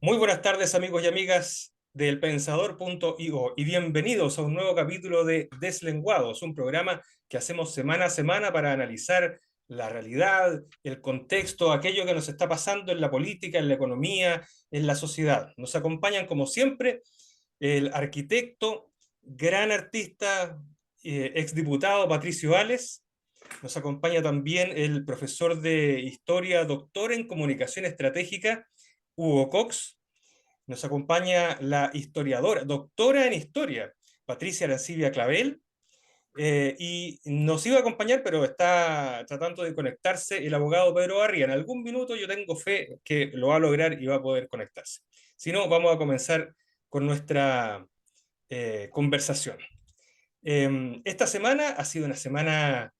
Muy buenas tardes, amigos y amigas del Pensador.io, y bienvenidos a un nuevo capítulo de Deslenguados, un programa que hacemos semana a semana para analizar la realidad, el contexto, aquello que nos está pasando en la política, en la economía, en la sociedad. Nos acompañan, como siempre, el arquitecto, gran artista, exdiputado Patricio Ales. Nos acompaña también el profesor de historia, doctor en comunicación estratégica, Hugo Cox. Nos acompaña la historiadora, doctora en historia, Patricia Arancibia Clavel. Y nos iba a acompañar, pero está tratando de conectarse, el abogado Pedro Barría. En algún minuto yo tengo fe que lo va a lograr y va a poder conectarse. Si no, vamos a comenzar con nuestra conversación. Esta semana ha sido una semana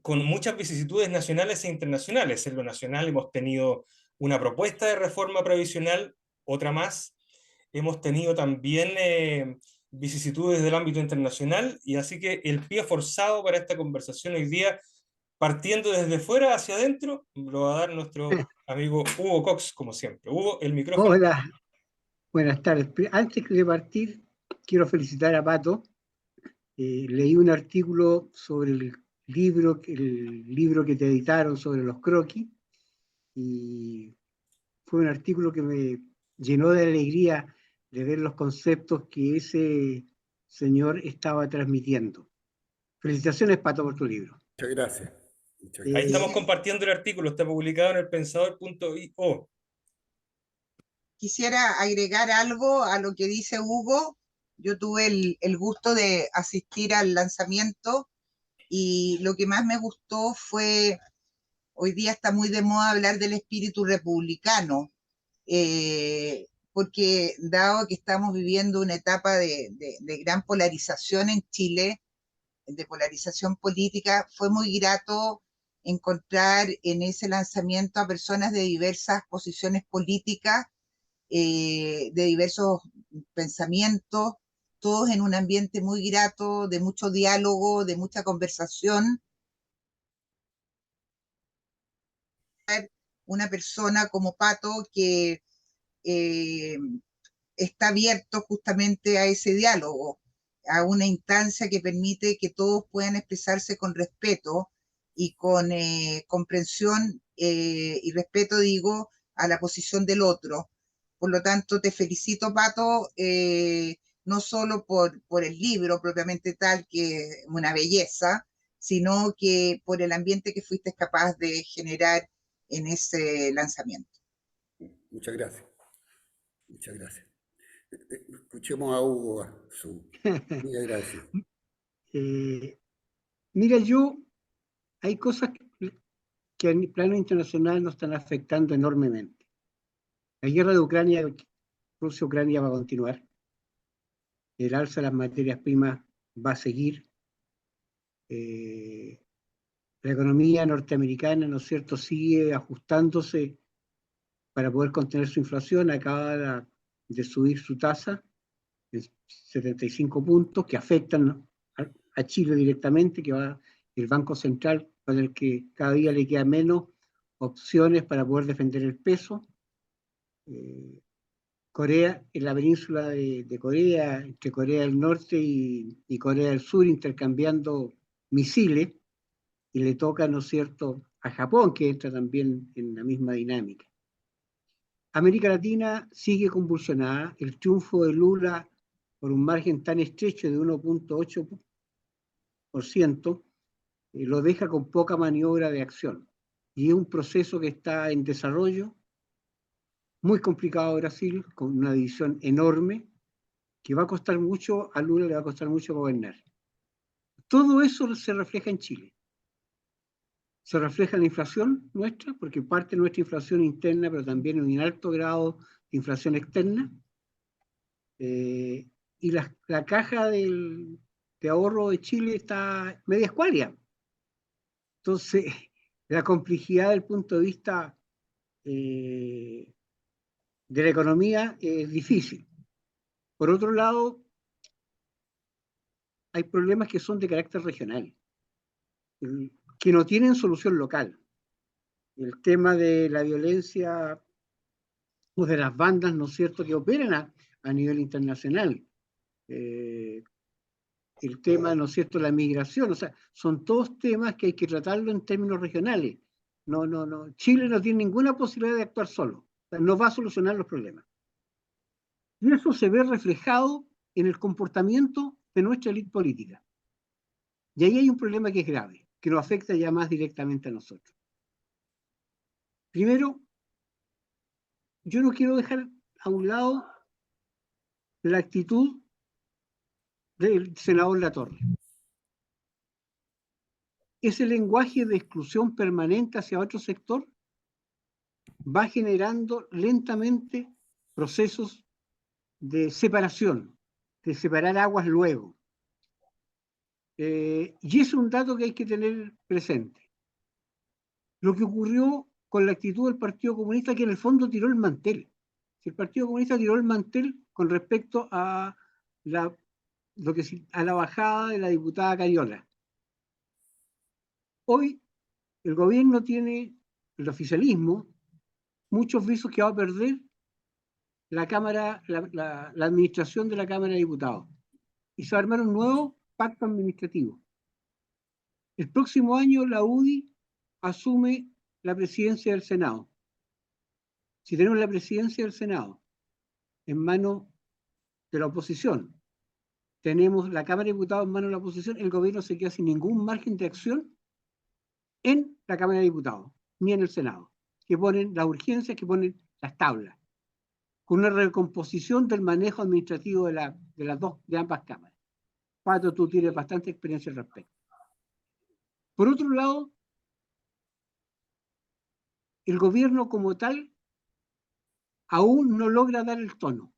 con muchas vicisitudes nacionales e internacionales. En lo nacional hemos tenido una propuesta de reforma previsional, otra más. Hemos tenido también vicisitudes del ámbito internacional, y así que el pie forzado para esta conversación hoy día, partiendo desde fuera hacia adentro, lo va a dar nuestro amigo Hugo Cox, como siempre. Hugo, el micrófono. Hola, buenas tardes. Antes de partir, quiero felicitar a Pato. Leí un artículo sobre el libro que te editaron sobre los croquis, y fue un artículo que me llenó de alegría de ver los conceptos que ese señor estaba transmitiendo. Felicitaciones, Pato, por tu libro. Muchas gracias. Muchas Ahí gracias. estamos compartiendo el artículo, está publicado en el Pensador.io. Quisiera agregar algo a lo que dice Hugo. Yo tuve el gusto de asistir al lanzamiento y lo que más me gustó fue, hoy día está muy de moda hablar del espíritu republicano, porque dado que estamos viviendo una etapa de gran polarización en Chile, de polarización política, fue muy grato encontrar en ese lanzamiento a personas de diversas posiciones políticas, de diversos pensamientos, todos en un ambiente muy grato, de mucho diálogo, de mucha conversación. Una persona como Pato que eh, está abierto justamente a ese diálogo, a una instancia que permite que todos puedan expresarse con respeto y con comprensión y respeto, digo, a la posición del otro. Por lo tanto, te felicito, Pato, no solo por el libro propiamente tal, que es una belleza, sino que por el ambiente que fuiste capaz de generar en ese lanzamiento. Muchas gracias. Muchas gracias. Escuchemos a Hugo. Muy agradecido. Mira, hay cosas que en el plano internacional nos están afectando enormemente. La guerra de Ucrania, Rusia-Ucrania, va a continuar. El alza de las materias primas va a seguir. La economía norteamericana, ¿no es cierto?, sigue ajustándose para poder contener su inflación. Acaba de subir su tasa en 75 puntos, que afectan a Chile directamente, que va el Banco Central, para el que cada día le quedan menos opciones para poder defender el peso. Corea, en la península de Corea, entre Corea del Norte y Corea del Sur, intercambiando misiles, y le toca, ¿no es cierto?, a Japón, que entra también en la misma dinámica. América Latina sigue convulsionada. El triunfo de Lula por un margen tan estrecho de 1,8% lo deja con poca maniobra de acción. Y es un proceso que está en desarrollo, muy complicado Brasil, con una división enorme, que va a costar mucho, a Lula le va a costar mucho gobernar. Todo eso se refleja en Chile. Se refleja en la inflación nuestra, porque parte de nuestra inflación interna, pero también en un alto grado de inflación externa. Y la caja de ahorro de Chile está media escuálida. Entonces, la complejidad del punto de vista de la economía es difícil. Por otro lado, hay problemas que son de carácter regional, que no tienen solución local. El tema de la violencia o de las bandas, ¿no es cierto?, que operan a nivel internacional. El tema, ¿no es cierto?, la migración, o sea, son todos temas que hay que tratarlo en términos regionales. No. Chile no tiene ninguna posibilidad de actuar solo. O sea, no va a solucionar los problemas. Y eso se ve reflejado en el comportamiento de nuestra élite política. Y ahí hay un problema que es grave, que nos afecta ya más directamente a nosotros. Primero, yo no quiero dejar a un lado la actitud del senador Latorre. Ese lenguaje de exclusión permanente hacia otro sector va generando lentamente procesos de separación, de separar aguas luego. Y es un dato que hay que tener presente. Lo que ocurrió con la actitud del Partido Comunista, que en el fondo tiró el mantel. El Partido Comunista tiró el mantel con respecto a la bajada de la diputada Cariola. Hoy el gobierno tiene, el oficialismo, muchos visos que va a perder la Cámara, la administración de la Cámara de Diputados. Y se va a armar un nuevo pacto administrativo. El próximo año la UDI asume la presidencia del Senado. Si tenemos la presidencia del Senado en manos de la oposición, tenemos la Cámara de Diputados en manos de la oposición, el gobierno se queda sin ningún margen de acción en la Cámara de Diputados, ni en el Senado, que ponen las urgencias, que ponen las tablas, con una recomposición del manejo administrativo de ambas cámaras. Pato, tú tienes bastante experiencia al respecto. Por otro lado, el gobierno como tal aún no logra dar el tono.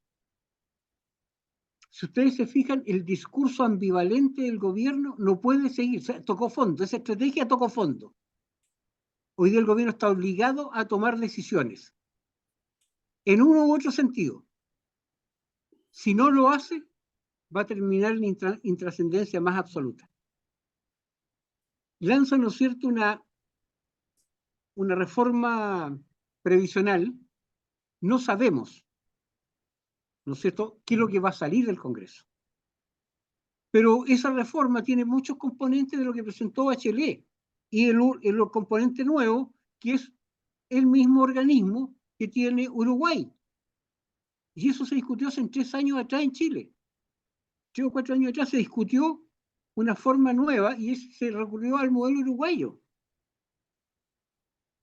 Si ustedes se fijan, el discurso ambivalente del gobierno no puede seguir. O sea, tocó fondo, esa estrategia tocó fondo. Hoy día el gobierno está obligado a tomar decisiones, en uno u otro sentido. Si no lo hace, va a terminar en intrascendencia más absoluta. Lanza, ¿no es cierto?, una reforma previsional. No sabemos, ¿no es cierto?, qué es lo que va a salir del Congreso. Pero esa reforma tiene muchos componentes de lo que presentó Bachelet y el componente nuevo, que es el mismo organismo que tiene Uruguay. Y eso se discutió hace 3 años atrás en Chile. 3 o 4 años atrás se discutió una forma nueva y se recurrió al modelo uruguayo.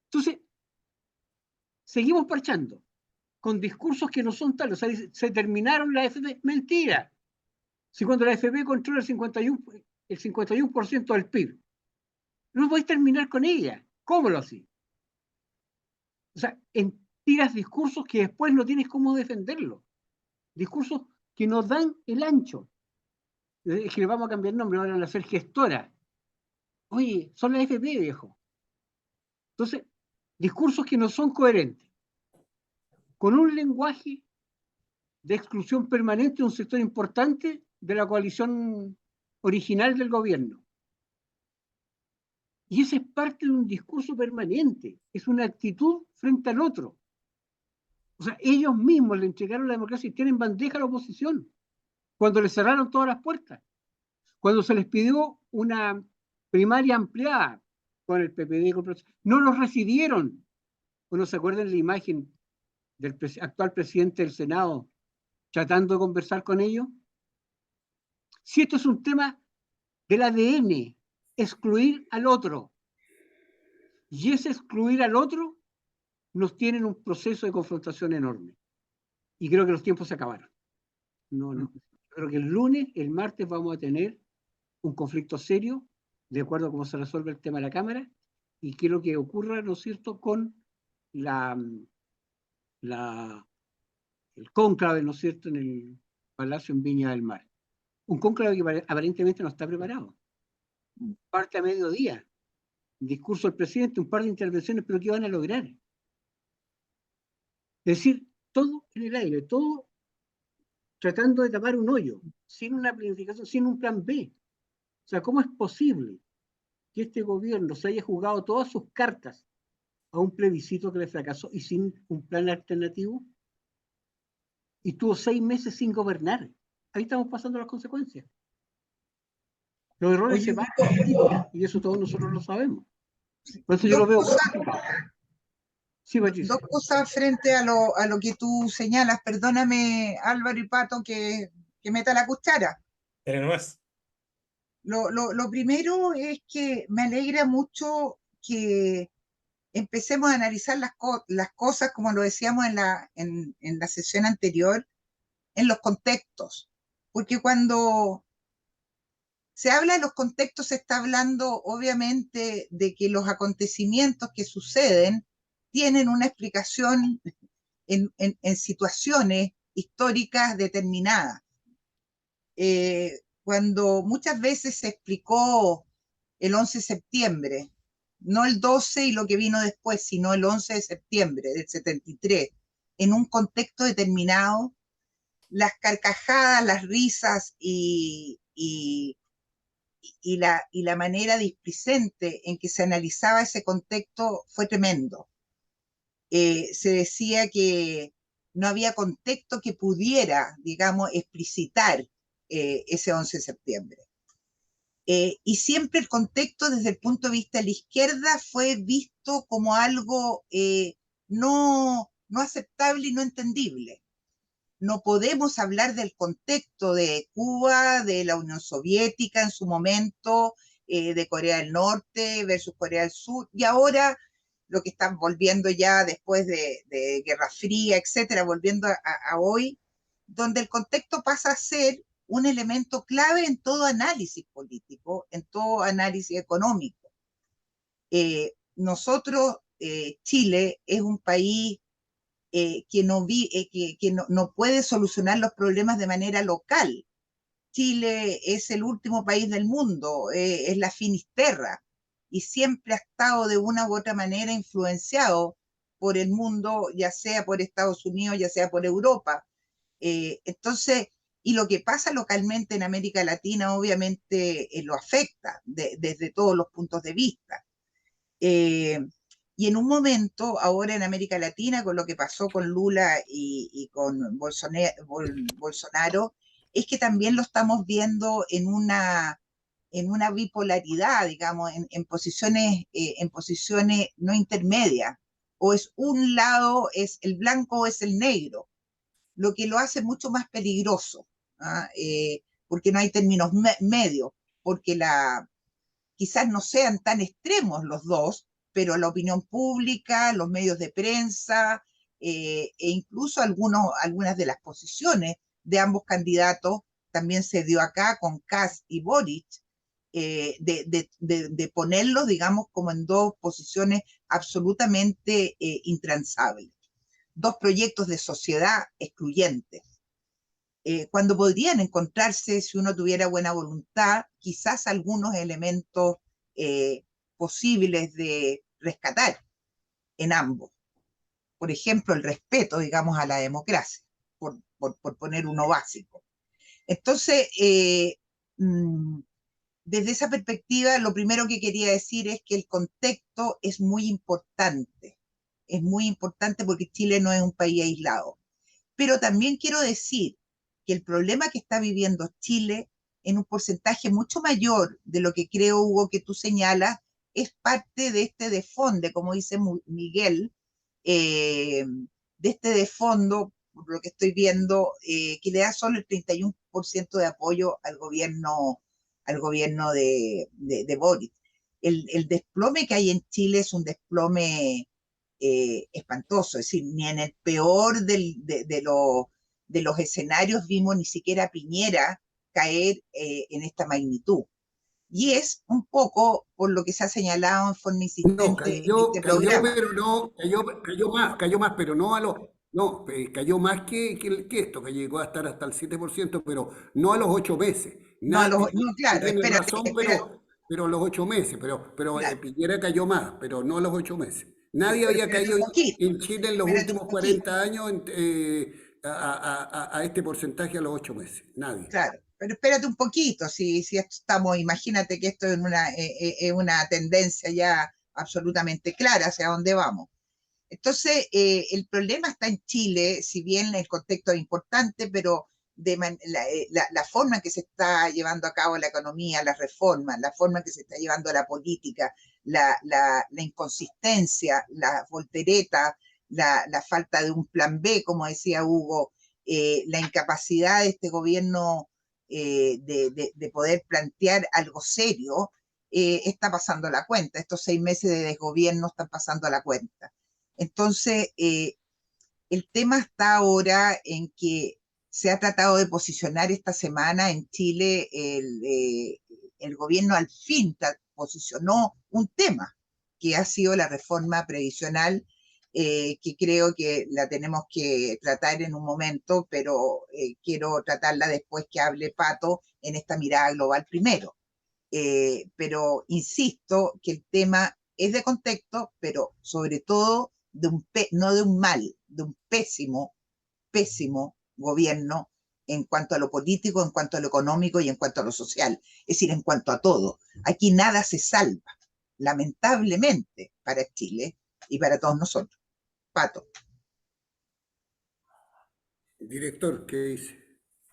Entonces, seguimos parchando con discursos que no son tales. O sea, se terminaron la AFP. Mentira. Si cuando la AFP controla el 51% del PIB, no podéis terminar con ella. ¿Cómo lo hacéis? O sea, tiras discursos que después no tienes cómo defenderlo. Discursos que nos dan el ancho. Es que le vamos a cambiar el nombre, van a ser gestora. Oye, son la AFP, viejo. Entonces, discursos que no son coherentes. Con un lenguaje de exclusión permanente de un sector importante de la coalición original del gobierno. Y esa es parte de un discurso permanente, es una actitud frente al otro. O sea, ellos mismos le entregaron la democracia y tienen bandeja a la oposición, cuando les cerraron todas las puertas, cuando se les pidió una primaria ampliada con el PPD, no los recibieron. ¿O no se acuerdan la imagen del actual presidente del Senado tratando de conversar con ellos? Si esto es un tema del ADN, excluir al otro, y ese excluir al otro nos tiene en un proceso de confrontación enorme. Y creo que los tiempos se acabaron. No. Creo que el lunes, el martes vamos a tener un conflicto serio, de acuerdo a cómo se resuelve el tema de la Cámara, y qué es lo que ocurra, ¿no es cierto?, con el cónclave, ¿no es cierto?, en el Palacio en Viña del Mar. Un cónclave que aparentemente no está preparado. Parte a mediodía. Discurso del presidente, un par de intervenciones, pero ¿qué van a lograr? Es decir, todo en el aire, todo tratando de tapar un hoyo, sin una planificación, sin un plan B. O sea, ¿cómo es posible que este gobierno se haya jugado todas sus cartas a un plebiscito que le fracasó y sin un plan alternativo? y tuvo 6 meses sin gobernar. Ahí estamos pasando las consecuencias. Los errores se van y eso todos nosotros lo sabemos. Por eso yo lo veo complicado. Sí, dos cosas frente a lo que tú señalas. Perdóname, Álvaro y Pato, que meta la cuchara. Pero no más. Lo primero es que me alegra mucho que empecemos a analizar las cosas, como lo decíamos en la sesión anterior, en los contextos. Porque cuando se habla de los contextos, se está hablando obviamente de que los acontecimientos que suceden tienen una explicación en situaciones históricas determinadas. Cuando muchas veces se explicó el 11 de septiembre, no el 12 y lo que vino después, sino el 11 de septiembre del 73, en un contexto determinado, las carcajadas, las risas y la manera displicente en que se analizaba ese contexto fue tremendo. Se decía que no había contexto que pudiera, digamos, explicitar ese 11 de septiembre. Y siempre el contexto desde el punto de vista de la izquierda fue visto como algo no aceptable y no entendible. No podemos hablar del contexto de Cuba, de la Unión Soviética en su momento, de Corea del Norte versus Corea del Sur, y ahora lo que están volviendo ya después de Guerra Fría, etcétera, volviendo a hoy, donde el contexto pasa a ser un elemento clave en todo análisis político, en todo análisis económico. Nosotros, Chile, es un país que no puede solucionar los problemas de manera local. Chile es el último país del mundo, es la Finisterra, y siempre ha estado de una u otra manera influenciado por el mundo, ya sea por Estados Unidos, ya sea por Europa. Entonces, y lo que pasa localmente en América Latina obviamente lo afecta desde todos los puntos de vista. Y en un momento, ahora en América Latina, con lo que pasó con Lula y con Bolsonaro, es que también lo estamos viendo en una bipolaridad, digamos, en posiciones no intermedias. O es un lado, es el blanco o es el negro, lo que lo hace mucho más peligroso, porque no hay términos medios, porque quizás no sean tan extremos los dos, pero la opinión pública, los medios de prensa, e incluso algunas de las posiciones de ambos candidatos, también se dio acá con Kast y Boric, de ponerlos, digamos, como en dos posiciones absolutamente intransables. Dos proyectos de sociedad excluyentes. Cuando podrían encontrarse, si uno tuviera buena voluntad, quizás algunos elementos posibles de rescatar en ambos. Por ejemplo, el respeto, digamos, a la democracia, por poner uno básico. Entonces, desde esa perspectiva, lo primero que quería decir es que el contexto es muy importante. Es muy importante porque Chile no es un país aislado. Pero también quiero decir que el problema que está viviendo Chile en un porcentaje mucho mayor de lo que creo, Hugo, que tú señalas, es parte de este desfonde, como dice Miguel, de este desfondo, por lo que estoy viendo, que le da solo el 31% de apoyo al gobierno de Boric. El desplome que hay en Chile es un desplome espantoso, es decir, ni en el peor de los escenarios vimos ni siquiera a Piñera caer en esta magnitud. Y es un poco por lo que se ha señalado en forma insistente No, en este cayó, programa. pero no, cayó más, pero no a los, no, cayó más que esto, que llegó a estar hasta el 7%, pero no a los 8 meses. No, Tú claro, tienes espérate, razón, pero a los 8 meses, pero claro, Piñera cayó más, pero no a los 8 meses. Nadie pero había espérate caído un poquito, en Chile en los espérate un últimos poquito. 40 años a este porcentaje a los 8 meses. Nadie. Claro, pero espérate un poquito, si estamos, imagínate que esto es una tendencia ya absolutamente clara hacia dónde vamos. Entonces, el problema está en Chile, si bien el contexto es importante, pero la forma en que se está llevando a cabo la economía, las reformas, la forma en que se está llevando la política, la inconsistencia, la voltereta, la falta de un plan B, como decía Hugo, la incapacidad de este gobierno de poder plantear algo serio, está pasando la cuenta. Estos 6 meses de desgobierno están pasando la cuenta. Entonces, el tema está ahora en que se ha tratado de posicionar esta semana en Chile, el gobierno al fin posicionó un tema que ha sido la reforma previsional, que creo que la tenemos que tratar en un momento, pero quiero tratarla después que hable Pato en esta mirada global primero. Pero insisto que el tema es de contexto, pero sobre todo no de un mal, de un pésimo gobierno en cuanto a lo político, en cuanto a lo económico y en cuanto a lo social. Es decir, en cuanto a todo. Aquí nada se salva, lamentablemente, para Chile y para todos nosotros. Pato. Director, ¿qué dice?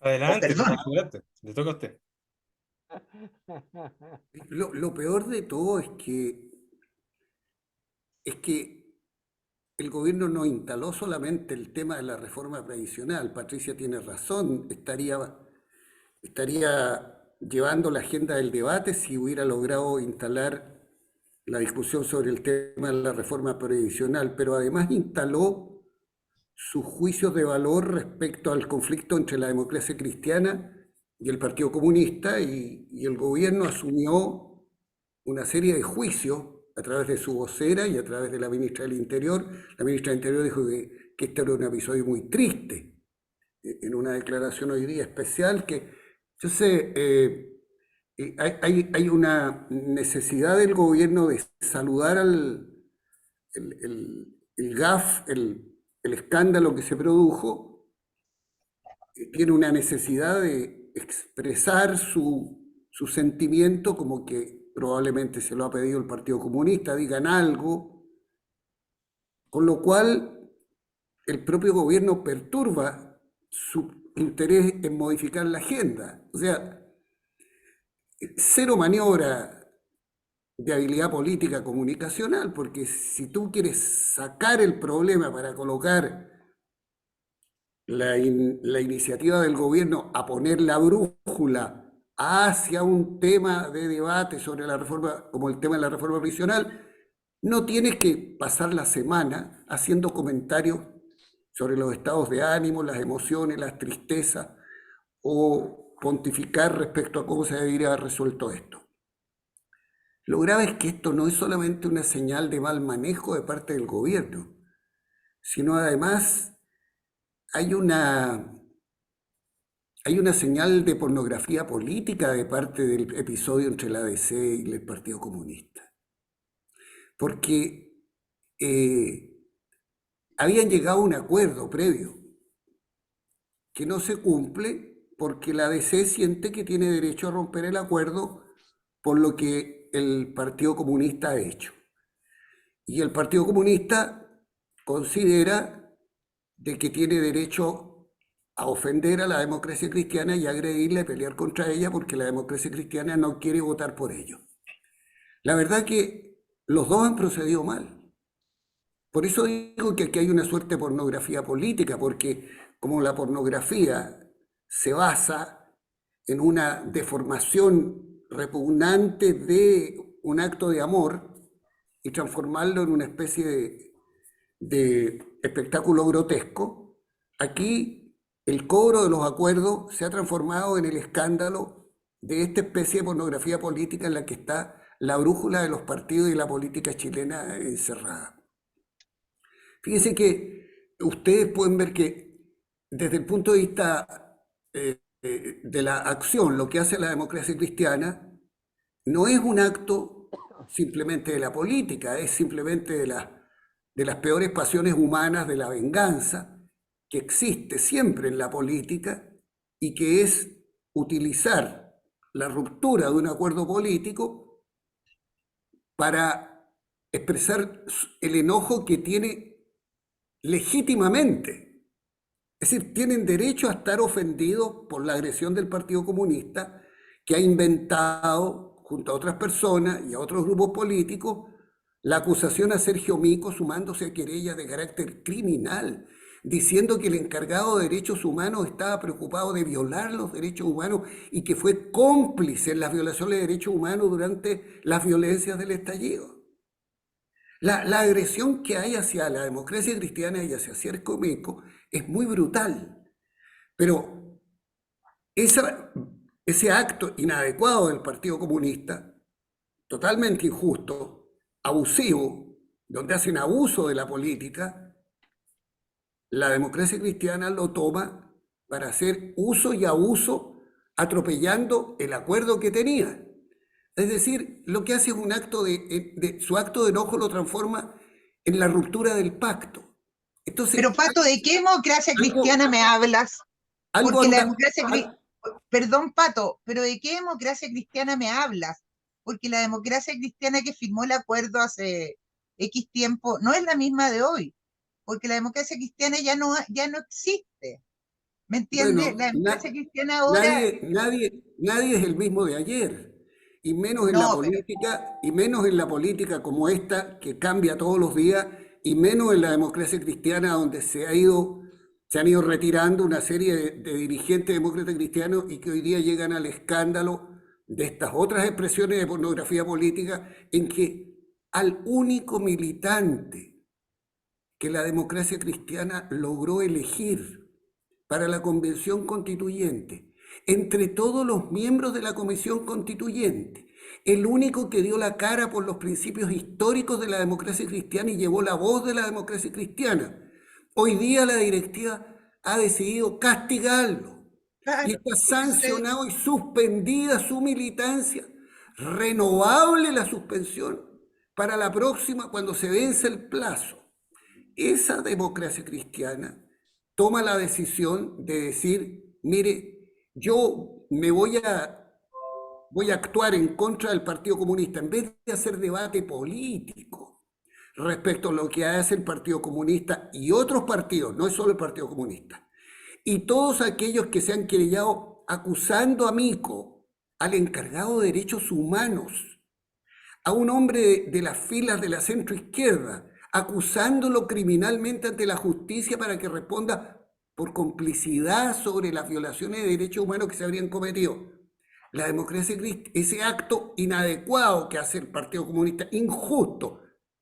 Adelante, Perdón. adelante, le toca a usted. Lo peor de todo es que el gobierno no instaló solamente el tema de la reforma previsional. Patricia tiene razón, estaría llevando la agenda del debate si hubiera logrado instalar la discusión sobre el tema de la reforma previsional, pero además instaló sus juicios de valor respecto al conflicto entre la democracia cristiana y el Partido Comunista, y el gobierno asumió una serie de juicios a través de su vocera y a través de la ministra del Interior. La ministra del Interior dijo que este era un episodio muy triste, en una declaración hoy día especial, que yo sé, hay una necesidad del gobierno de saludar el GAF, el escándalo que se produjo. Tiene una necesidad de expresar su sentimiento, como que probablemente se lo ha pedido el Partido Comunista, digan algo, con lo cual el propio gobierno perturba su interés en modificar la agenda. O sea, cero maniobra de habilidad política comunicacional, porque si tú quieres sacar el problema para colocar la iniciativa del gobierno a poner la brújula hacia un tema de debate sobre la reforma, como el tema de la reforma previsional, no tienes que pasar la semana haciendo comentarios sobre los estados de ánimo, las emociones, las tristezas, o pontificar respecto a cómo se debería haber resuelto esto. Lo grave es que esto no es solamente una señal de mal manejo de parte del gobierno, sino además hay una señal de pornografía política de parte del episodio entre la ADC y el Partido Comunista. Porque habían llegado a un acuerdo previo que no se cumple porque la ADC siente que tiene derecho a romper el acuerdo por lo que el Partido Comunista ha hecho. Y el Partido Comunista considera de que tiene derecho a ofender a la democracia cristiana y agredirla y pelear contra ella porque la democracia cristiana no quiere votar por ello. La verdad que los dos han procedido mal. Por eso digo que aquí hay una suerte de pornografía política, porque como la pornografía se basa en una deformación repugnante de un acto de amor y transformarlo en una especie de espectáculo grotesco, aquí el cobro de los acuerdos se ha transformado en el escándalo de esta especie de pornografía política en la que está la brújula de los partidos y la política chilena encerrada. Fíjense que ustedes pueden ver que desde el punto de vista de la acción, lo que hace la democracia cristiana no es un acto simplemente de la política, es simplemente de las peores pasiones humanas, de la venganza, que existe siempre en la política y que es utilizar la ruptura de un acuerdo político para expresar el enojo que tiene legítimamente. Es decir, tienen derecho a estar ofendidos por la agresión del Partido Comunista, que ha inventado, junto a otras personas y a otros grupos políticos, la acusación a Sergio Mico, sumándose a querellas de carácter criminal, diciendo que el encargado de derechos humanos estaba preocupado de violar los derechos humanos y que fue cómplice en las violaciones de derechos humanos durante las violencias del estallido. La agresión que hay hacia la democracia cristiana y hacia Sergio Mico es muy brutal, pero ese acto inadecuado del Partido Comunista, totalmente injusto, abusivo, donde hacen abuso de la política, la democracia cristiana lo toma para hacer uso y abuso, atropellando el acuerdo que tenía. Es decir, lo que hace es un acto su acto de enojo lo transforma en la ruptura del pacto. Entonces, Pero Pato, ¿de qué democracia cristiana me hablas? Porque la democracia perdón, Pato, pero ¿de qué democracia cristiana me hablas? Porque la democracia cristiana que firmó el acuerdo hace X tiempo no es la misma de hoy, porque la democracia cristiana ya no existe. ¿Me entiendes? bueno, La democracia cristiana ahora nadie es el mismo de ayer, y menos en la no, pero política, y menos en la política como esta, que cambia todos los días, y menos en la democracia cristiana, donde se han ido retirando una serie de dirigentes demócratas cristianos y que hoy día llegan al escándalo de estas otras expresiones de pornografía política, en que al único militante que la democracia cristiana logró elegir para la Convención Constituyente, entre todos los miembros de la Comisión Constituyente, el único que dio la cara por los principios históricos de la democracia cristiana y llevó la voz de la democracia cristiana. Hoy día la directiva ha decidido castigarlo y está sancionado y suspendida su militancia, renovable la suspensión para la próxima cuando se vence el plazo. Esa democracia cristiana toma la decisión de decir, mire, yo voy a actuar en contra del Partido Comunista, en vez de hacer debate político respecto a lo que hace el Partido Comunista y otros partidos, no es solo el Partido Comunista, y todos aquellos que se han querellado acusando a Mico, al encargado de derechos humanos, a un hombre de las filas de la centroizquierda, acusándolo criminalmente ante la justicia para que responda por complicidad sobre las violaciones de derechos humanos que se habrían cometido. La democracia cristiana, ese acto inadecuado que hace el Partido Comunista, injusto,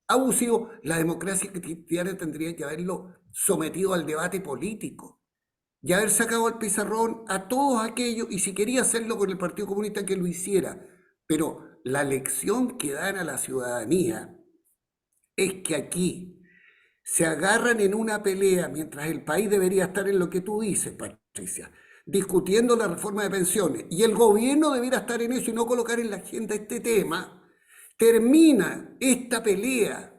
abusivo, la democracia cristiana tendría que haberlo sometido al debate político y haber sacado al pizarrón a todos aquellos, y si quería hacerlo con el Partido Comunista, que lo hiciera. Pero la lección que dan a la ciudadanía es que aquí se agarran en una pelea mientras el país debería estar en lo que tú dices, Patricia, discutiendo la reforma de pensiones, y el gobierno debería estar en eso y no colocar en la agenda este tema. Termina esta pelea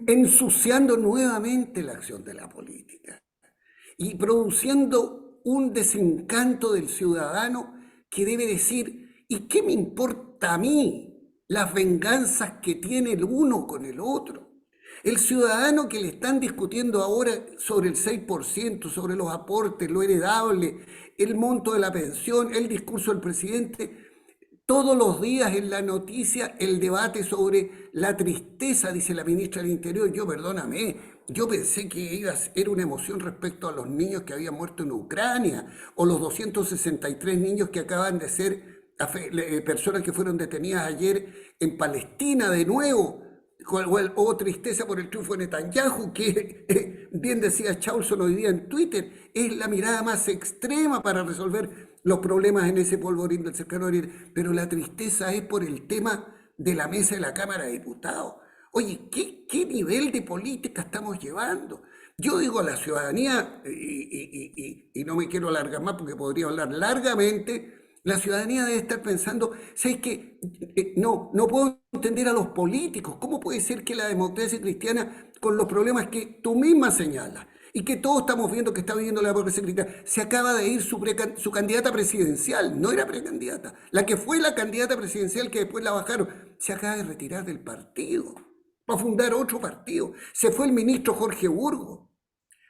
ensuciando nuevamente la acción de la política y produciendo un desencanto del ciudadano que debe decir, ¿y qué me importa a mí las venganzas que tiene el uno con el otro? El ciudadano que le están discutiendo ahora sobre el 6%, sobre los aportes, lo heredable, el monto de la pensión, el discurso del presidente, todos los días en la noticia el debate sobre la tristeza, dice la ministra del Interior. Yo pensé que era una emoción respecto a los niños que habían muerto en Ucrania, o los 263 niños que acaban de ser personas que fueron detenidas ayer en Palestina de nuevo, o tristeza por el triunfo de Netanyahu, que bien decía Chaulson hoy día en Twitter, es la mirada más extrema para resolver los problemas en ese polvorín del cercano oriente. Pero la tristeza es por el tema de la mesa de la Cámara de Diputados. Oye, ¿qué nivel de política estamos llevando? Yo digo a la ciudadanía, y no me quiero alargar más porque podría hablar largamente, la ciudadanía debe estar pensando, ¿sabes qué? No puedo entender a los políticos. ¿Cómo puede ser que la democracia cristiana, con los problemas que tú misma señalas y que todos estamos viendo que está viviendo la democracia cristiana, se acaba de ir su candidata presidencial? No era precandidata, la que fue la candidata presidencial que después la bajaron, se acaba de retirar del partido. para fundar otro partido. Se fue el ministro Jorge Burgos.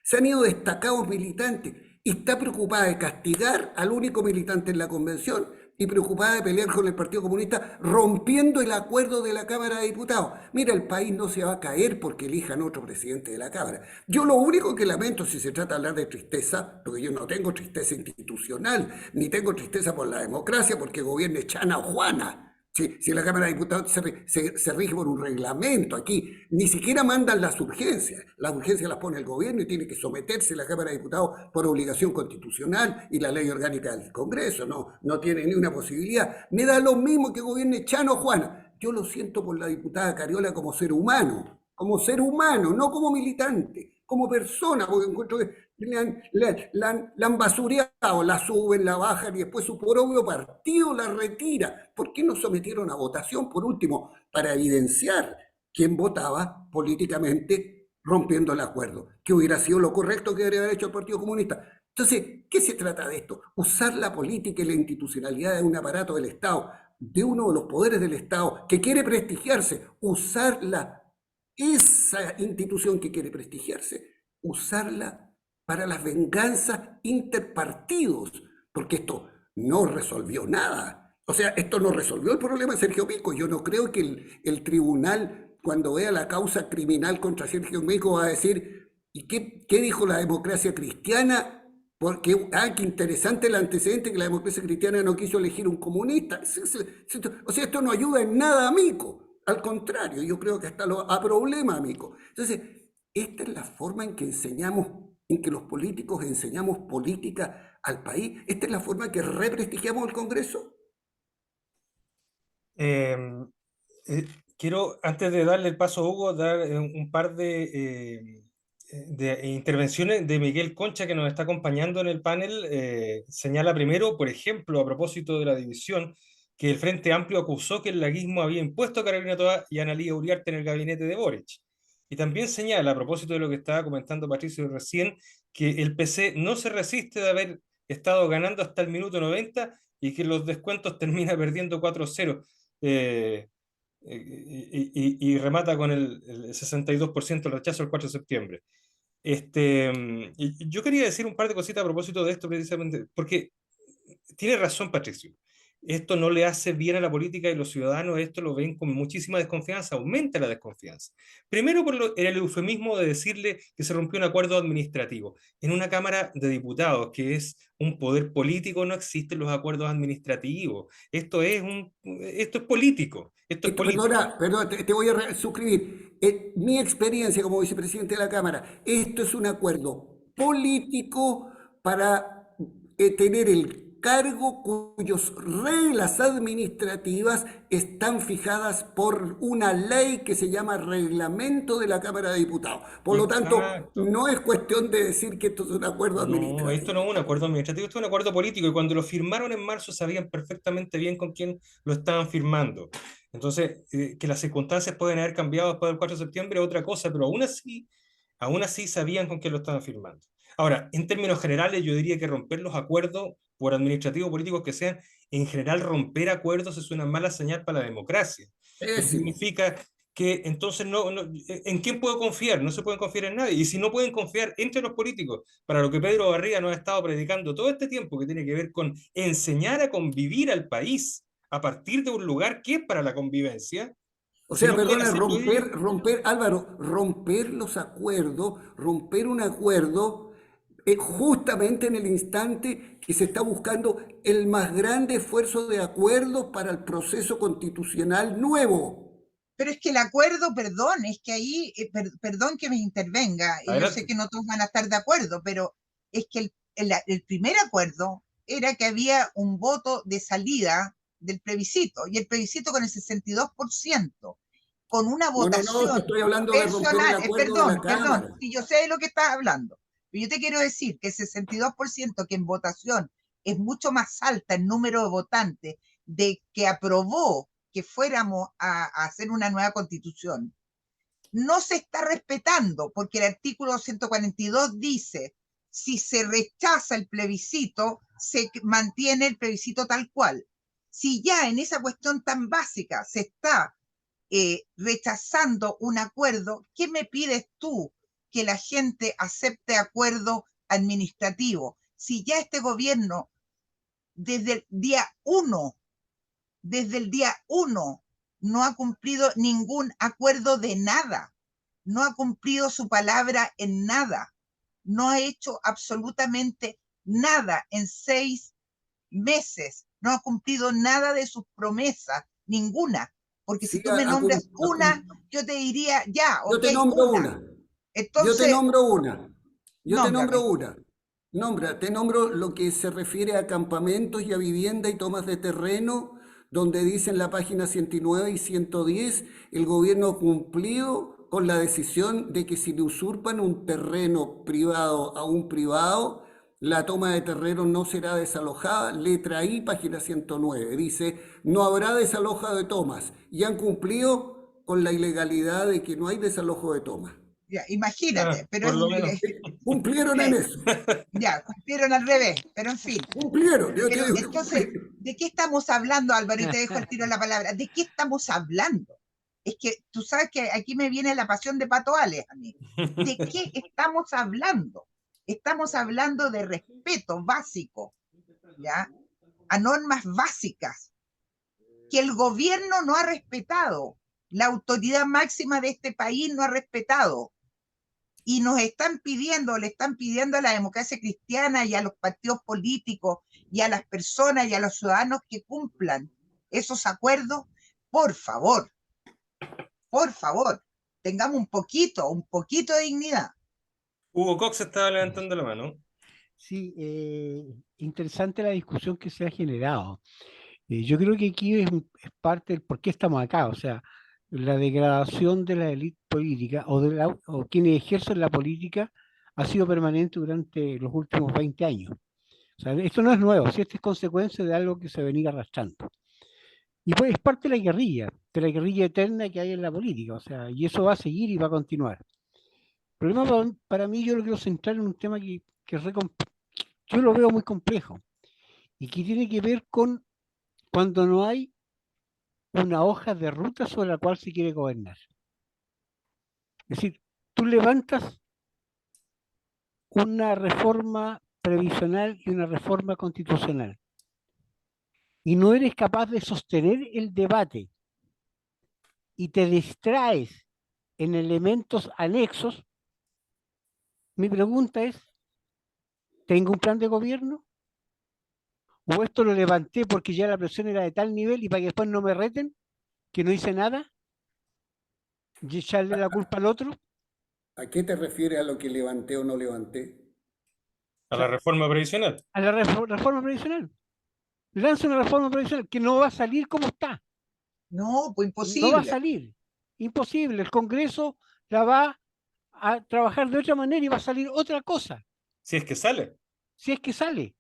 Se han ido destacados militantes y está preocupada de castigar al único militante en la convención y preocupada de pelear con el Partido Comunista, rompiendo el acuerdo de la Cámara de Diputados. Mira, el país no se va a caer porque elijan otro presidente de la Cámara. Yo lo único que lamento, si se trata de hablar de tristeza, porque yo no tengo tristeza institucional, ni tengo tristeza por la democracia, porque gobierne Chana o Juana. Si la Cámara de Diputados se rige por un reglamento aquí, ni siquiera mandan las urgencias las pone el gobierno y tiene que someterse la Cámara de Diputados por obligación constitucional y la ley orgánica del Congreso, no tiene ni una posibilidad. Me da lo mismo que gobierne Chano o Juana. Yo lo siento por la diputada Cariola como ser humano, no como militante, como persona, porque encuentro que la han basureado, la suben, la bajan y después su propio partido la retira. ¿Por qué no sometieron a votación, por último, para evidenciar quién votaba políticamente rompiendo el acuerdo? Que hubiera sido lo correcto que debería haber hecho el Partido Comunista. Entonces, ¿qué se trata de esto? Usar la política y la institucionalidad de un aparato del Estado, de uno de los poderes del Estado, que quiere prestigiarse, esa institución que quiere prestigiarse, usarla para las venganzas interpartidos, porque esto no resolvió nada. O sea, esto no resolvió el problema de Sergio Pico. Yo no creo que el tribunal, cuando vea la causa criminal contra Sergio Pico, va a decir, ¿y qué dijo la democracia cristiana? Porque, qué interesante el antecedente que la democracia cristiana no quiso elegir un comunista. O sea, esto no ayuda en nada a Mico. Al contrario, yo creo que hasta lo problema a Mico. Entonces, esta es la forma en que los políticos enseñamos política al país. Esta es la forma en que represtigiamos el Congreso. Quiero, antes de darle el paso a Hugo, dar un par de intervenciones de Miguel Concha, que nos está acompañando en el panel. Señala primero, por ejemplo, a propósito de la división, que el Frente Amplio acusó que el laguismo había impuesto a Carolina Toá y a Analía Uriarte en el gabinete de Boric. Y también señala, a propósito de lo que estaba comentando Patricio recién, que el PC no se resiste de haber estado ganando hasta el minuto 90 y que los descuentos termina perdiendo 4-0. Y remata con el 62% del rechazo el 4 de septiembre. Y yo quería decir un par de cositas a propósito de esto, precisamente, porque tiene razón Patricio. Esto no le hace bien a la política y los ciudadanos esto lo ven con muchísima desconfianza, aumenta la desconfianza. Primero por el eufemismo de decirle que se rompió un acuerdo administrativo. En una Cámara de Diputados, que es un poder político, no existen los acuerdos administrativos. Esto es político. Perdona, te voy a suscribir. Mi experiencia como vicepresidente de la Cámara, esto es un acuerdo político para tener el cargo cuyas reglas administrativas están fijadas por una ley que se llama Reglamento de la Cámara de Diputados. Por lo tanto, no es cuestión de decir que esto es un acuerdo administrativo. No, esto no es un acuerdo administrativo, esto es un acuerdo político, y cuando lo firmaron en marzo sabían perfectamente bien con quién lo estaban firmando. Entonces, que las circunstancias pueden haber cambiado después del 4 de septiembre es otra cosa, pero aún así sabían con quién lo estaban firmando. Ahora, en términos generales, yo diría que romper los acuerdos, por administrativos o políticos que sean, en general romper acuerdos es una mala señal para la democracia. Significa que entonces ¿en quién puedo confiar? No se pueden confiar en nadie. Y si no pueden confiar entre los políticos, para lo que Pedro Barriga nos ha estado predicando todo este tiempo, que tiene que ver con enseñar a convivir al país a partir de un lugar que es para la convivencia. O sea, perdona, Álvaro, romper los acuerdos, romper un acuerdo justamente en el instante que se está buscando el más grande esfuerzo de acuerdo para el proceso constitucional nuevo. Pero es que el acuerdo, perdón, es que ahí, perdón que me intervenga, y yo sé que no todos van a estar de acuerdo, pero es que el primer acuerdo era que había un voto de salida del plebiscito, y el plebiscito con el 62%, con una votación no, estoy hablando personal, de romper el acuerdo perdón, si yo sé de lo que estás hablando, pero yo te quiero decir que el 62% que en votación es mucho más alta el número de votantes de que aprobó que fuéramos a hacer una nueva constitución, no se está respetando, porque el artículo 142 dice, si se rechaza el plebiscito, se mantiene el plebiscito tal cual. Si ya en esa cuestión tan básica se está rechazando un acuerdo, ¿qué me pides tú? Que la gente acepte acuerdo administrativo. Si ya este gobierno, desde el día 1, no ha cumplido ningún acuerdo de nada, no ha cumplido su palabra en nada, no ha hecho absolutamente nada en 6 meses, no ha cumplido nada de sus promesas, ninguna. Porque si Sí, tú me nombras una, yo te diría, ya, yo ok, te nombro una. una. Yo te Entonces, nombro una. Yo te nombro nómbrame. una. Te nombro lo que se refiere a campamentos y a vivienda y tomas de terreno, donde dice en la página 109 y 110, el gobierno ha cumplido con la decisión de que si le usurpan un terreno privado a un privado, la toma de terreno no será desalojada. Letra I, página 109. Dice, no habrá desalojo de tomas. Y han cumplido con la ilegalidad de que no hay desalojo de tomas. Ya, imagínate, pero por lo menos. Cumplieron en eso. ya, cumplieron al revés, pero en fin. Cumplieron, yo te Pero digo que entonces, cumplieron. ¿de qué estamos hablando, Álvaro? Y te dejo el tiro la palabra. ¿De qué estamos hablando? Es que tú sabes que aquí me viene la pasión de Pato Ales a mí. ¿De qué estamos hablando? Estamos hablando de respeto básico, ¿ya? A normas básicas que el gobierno no ha respetado, la autoridad máxima de este país no ha respetado. Y nos están pidiendo, le están pidiendo a la democracia cristiana y a los partidos políticos y a las personas y a los ciudadanos que cumplan esos acuerdos. Por favor, por favor, tengamos un poquito de dignidad. Hugo Cox estaba levantando la mano. Sí, interesante la discusión que se ha generado. Yo creo que aquí es parte del por qué estamos acá, o sea, la degradación de la élite política o quienes ejercen la política ha sido permanente durante los últimos 20 años. O sea, esto no es nuevo, si esto es consecuencia de algo que se venía arrastrando. Y pues es parte de la guerrilla eterna que hay en la política, o sea, y eso va a seguir y va a continuar. El problema para mí, yo lo quiero centrar en un tema yo lo veo muy complejo y que tiene que ver con cuando no hay una hoja de ruta sobre la cual se quiere gobernar. Es decir, tú levantas una reforma previsional y una reforma constitucional y no eres capaz de sostener el debate y te distraes en elementos anexos. Mi pregunta es, ¿tengo un plan de gobierno? ¿O esto lo levanté porque ya la presión era de tal nivel y para que después no me reten, que no hice nada y echarle la culpa al otro? ¿A qué te refieres a lo que levanté o no levanté? A O la sea, reforma previsional. a la reforma previsional. Lanza una reforma previsional que no va a salir como está. No, pues No va a imposible. salir. Imposible. El Congreso la va a trabajar de otra manera y va a salir otra cosa, Si es que sale. si es que sale.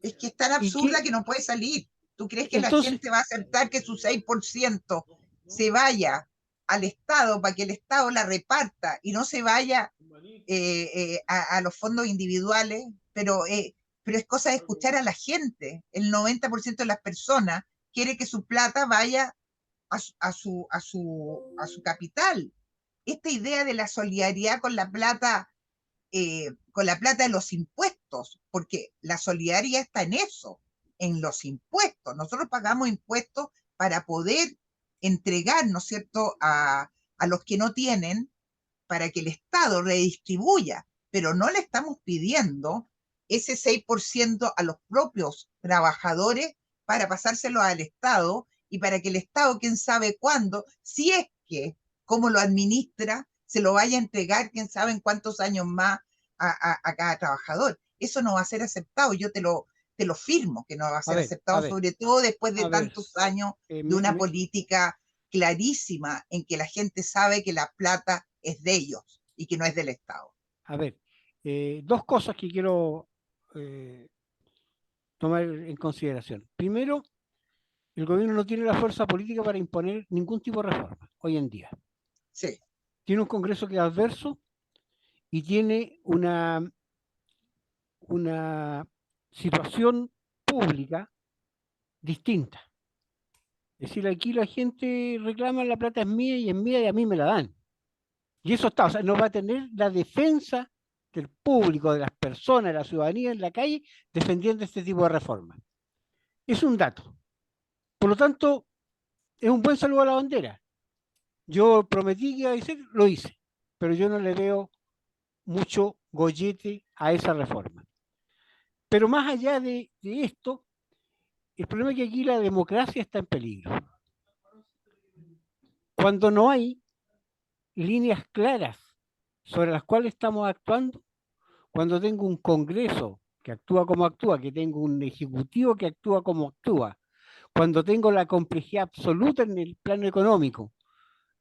Es que es tan Y absurda que, que no puede salir. ¿Tú crees que la entonces, gente va a aceptar que su 6% se vaya al Estado para que el Estado la reparta y no se vaya a los fondos individuales? Pero es cosa de escuchar a la gente. El 90% de las personas quiere que su plata vaya a su capital. Esta idea de la solidaridad con la plata de los impuestos, porque la solidaridad está en eso, en los impuestos. Nosotros pagamos impuestos para poder entregar, ¿no es cierto?, a los que no tienen, para que el Estado redistribuya, pero no le estamos pidiendo ese 6% a los propios trabajadores para pasárselo al Estado y para que el Estado, quién sabe cuándo, si es que, cómo lo administra, se lo vaya a entregar, quién sabe en cuántos años más a cada trabajador. Eso no va a ser aceptado, yo te lo firmo que no va a a ser ver, aceptado, sobre todo después de a ver, tantos años eh, de me, una me, política clarísima en que la gente sabe que la plata es de ellos y que no es del Estado. a ver, dos cosas que quiero tomar en consideración. Primero, el gobierno no tiene la fuerza política para imponer ningún tipo de reforma hoy en día. Sí, Tiene un Congreso que es adverso y tiene una situación pública distinta. Es decir, aquí la gente reclama la plata es mía y a mí me la dan. Y eso está, o sea, no va a tener la defensa del público, de las personas, de la ciudadanía en la calle, defendiendo este tipo de reformas. Es un dato. Por lo tanto, es un buen saludo a la bandera. Yo prometí que iba a decir, lo hice, pero yo no le veo mucho gollete a esa reforma. Pero más allá de esto, el problema es que aquí la democracia está en peligro. Cuando no hay líneas claras sobre las cuales estamos actuando, cuando tengo un Congreso que actúa como actúa, que tengo un Ejecutivo que actúa como actúa, cuando tengo la complejidad absoluta en el plano económico